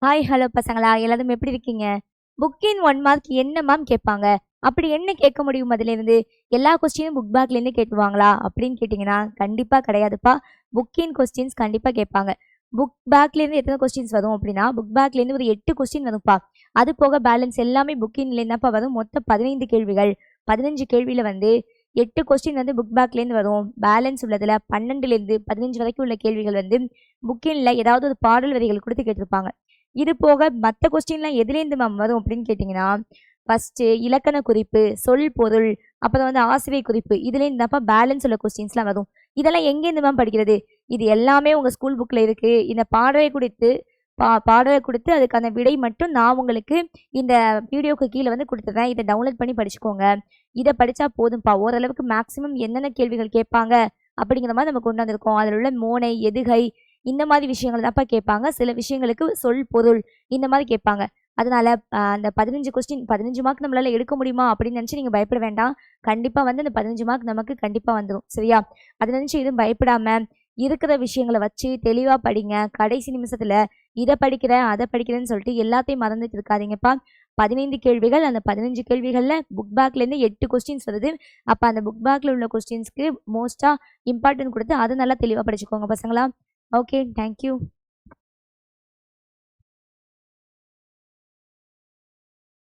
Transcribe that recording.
Hi, hello பசங்களா! எல்லாரும் எப்படி இருக்கீங்க? புக் இன் 1 மார்க் என்ன மேம் கேட்பாங்க? அப்படி என்ன கேட்க முடியும் அதிலேருந்து? எல்லா கொஸ்டினும் புக் பேக்லேருந்து கேட்டுருவாங்களா? அப்படின்னு கேட்டிங்கன்னா, கண்டிப்பா கிடையாதுப்பா. புக் இன் கொஸ்டின்ஸ் கண்டிப்பா கேட்பாங்க. புக் பேக்லேருந்து எத்தன கொஸ்டின்ஸ் வரும் அப்படின்னா, புக் பேக்லேருந்து ஒரு 8 கொஸ்டின் வரும்ப்பா. அது போக பேலன்ஸ் எல்லாமே புக் இன்லேருந்து தான்ப்பா வரும். மொத்தம் 15 கேள்விகள். 15 கேள்வியில வந்து 8 கொஸ்டின் வந்து புக் பேக்லேருந்து வரும். பேலன்ஸ் உள்ளதுல 12லேருந்து 15 வரைக்கும் உள்ள கேள்விகள் வந்து புக் இன்ல ஏதாவது ஒரு பாடல் வரிகள் குடுத்து கேட்டிருப்பாங்க. இது போக மத்த கொஸ்டின்லாம் எதுலேருந்து மேம் வரும் அப்படின்னு கேட்டிங்கன்னா, ஃபர்ஸ்ட்டு இலக்கண குறிப்பு, சொல் பொருள், அப்புறம் வந்து ஆசிரியர் குறிப்பு இதுலேருந்து தான்ப்பா பேலன்ஸ் உள்ள கொஸ்டின்ஸ்லாம் வரும். இதெல்லாம் எங்கேருந்து மேம் படிக்கிறது? இது எல்லாமே உங்க ஸ்கூல் புக்ல இருக்கு. இந்த பாடலை குடுத்து பாடலை குடுத்து அதுக்கான விடை மட்டும் நான் உங்களுக்கு இந்த வீடியோக்கு கீழ வந்து குடுத்துர்றேன். இத டவுன்லோட் பண்ணி படிச்சுக்கோங்க. இத படிச்சா போதும்ப்பா. ஓரளவுக்கு மேக்ஸிமம் என்னென்ன கேள்விகள் கேட்பாங்க அப்படிங்கிற மாரி நம்ம கொண்டு வந்திருக்கோம். அதில உள்ள மோனை, எதுகை இந்த மாரி விஷயங்கள் தான்ப்பா கேட்பாங்க. சில விஷயங்களுக்கு சொல், பொருள் இந்த மாரி கேட்பாங்க. அதனால அந்த 15 கொஸ்டின் 15 மார்க் நம்மளால எடுக்க முடியுமா அப்படின்னு நினைச்சு நீங்க பயப்பட வேண்டாம். கண்டிப்பா வந்து அந்த 15 மார்க் நமக்கு கண்டிப்பா வந்துரும். சரியா? அத நினைச்சு எதுவும் பயப்படாம இருக்கிற விஷயங்கள வச்சு தெளிவா படிங்க. கடைசி நிமிஷத்துல இத படிக்கிறேன், அத படிக்கிறேன்னு சொல்லிட்டு எல்லாத்தையும் மறந்துட்டு இருக்காதீங்கப்பா. 15 கேள்விகள். அந்த 15 கேள்விகள்ல புக் பேக்லேருந்து 8 கொஸ்டின்ஸ் வருது. அப்ப அந்த புக் பேக்ல உள்ள கொஸ்டின்ஸ்க்கு மோஸ்ட்டா இம்பார்ட்டன்ட் குடுத்து அத நல்லா தெளிவா படிச்சுக்கோங்க பசங்களா. ஓகே. Thank you.